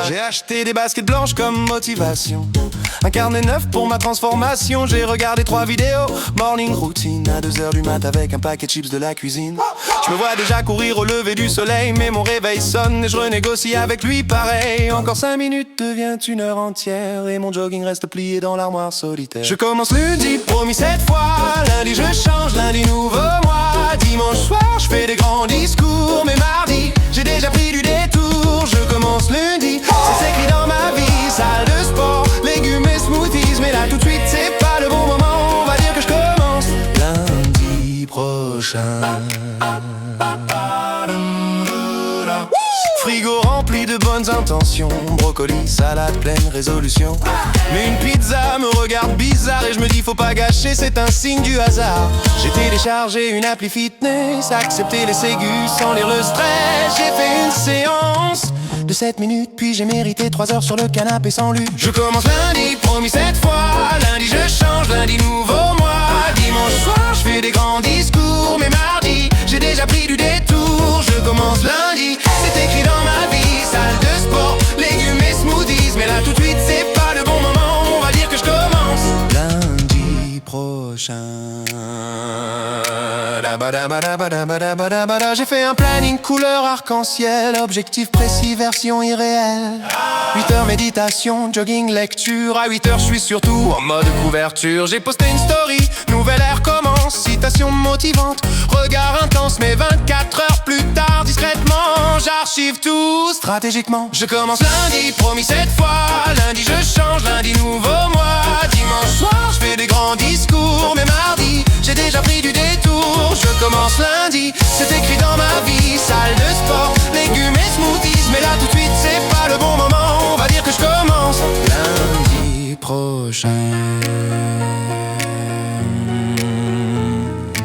J'ai acheté des baskets blanches comme motivation, un carnet neuf pour ma transformation. J'ai regardé 3 vidéos, morning routine à 2h du mat avec un paquet de chips de la cuisine. Je me vois déjà courir au lever du soleil, mais mon réveil sonne et je renégocie avec lui pareil. Encore 5 minutes devient 1 heure entière et mon jogging reste plié dans l'armoire solitaire. Je commence lundi, promis cette fois. Lundi je change, lundi nouveau mois. Dimanche soir je fais des grands discours, mais mardi j'ai déjà pris du détour. Je commence lundi, c'est écrit dans ma vie. Salle de sport, légumes et smoothies. Mais là tout de suite c'est pas le bon moment. On va dire que je commence lundi prochain. Frigo rempli de bonnes intentions, brocoli, salade, pleine résolution. Mais une pizza me regarde bizarre et je me dis faut pas gâcher, c'est un signe du hasard. J'ai téléchargé une appli fitness, accepté les ségus sans lire le stress. J'ai fait une séance de 7 minutes, puis j'ai mérité 3 heures sur le canapé sans lu. Je commence lundi, promis cette fois. Lundi je change, lundi nouveau mois. Dimanche soir je fais des grands discours, mais mardi j'ai déjà pris du détour. Je commence lundi, c'est écrit dans ma vie. Salle de sport, légumes et smoothies. Mais là tout de suite c'est pas le bon moment. On va dire que je commence lundi prochain. J'ai fait un planning couleur arc-en-ciel, objectif précis, version irréelle. 8h méditation, jogging, lecture. À 8h je suis surtout en mode couverture. J'ai posté une story, nouvelle ère commence. Citation motivante, regard intense. Mais 24 heures plus tard, discrètement j'archive tout stratégiquement. Je commence lundi, promis cette fois. Lundi je change, lundi nouveau mois. Dimanche soir je fais des grands discours, mais mardi j'ai déjà pris du détour. Je commence lundi, c'est écrit dans ma vie. Salle de sport, légumes et smoothies. Mais là tout de suite c'est pas le bon moment. On va dire que je commence lundi prochain.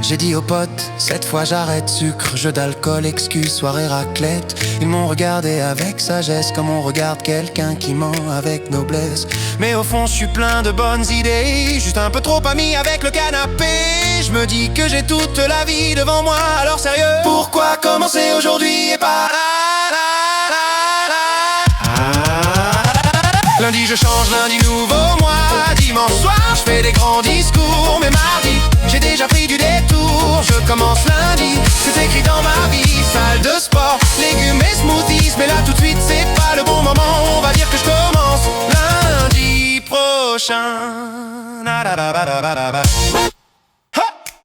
J'ai dit aux potes, cette fois j'arrête. Sucre, jeu d'alcool, excuse, soirée raclette. Ils m'ont regardé avec sagesse, comme on regarde quelqu'un qui ment avec noblesse. Mais au fond je suis plein de bonnes idées, juste un peu trop ami avec le canapé. Je me dis que j'ai toute la vie devant moi, alors sérieux, pourquoi commencer aujourd'hui et pas Lundi je change, lundi nouveau mois. Dimanche soir je fais des grands discours, mais mardi j'ai déjà pris du détour. Je commence lundi, c'est écrit dans ma vie. Salle de sport, légumes et smoothies. Mais là tout de suite c'est pas le bon moment. On va dire que je commence lundi prochain.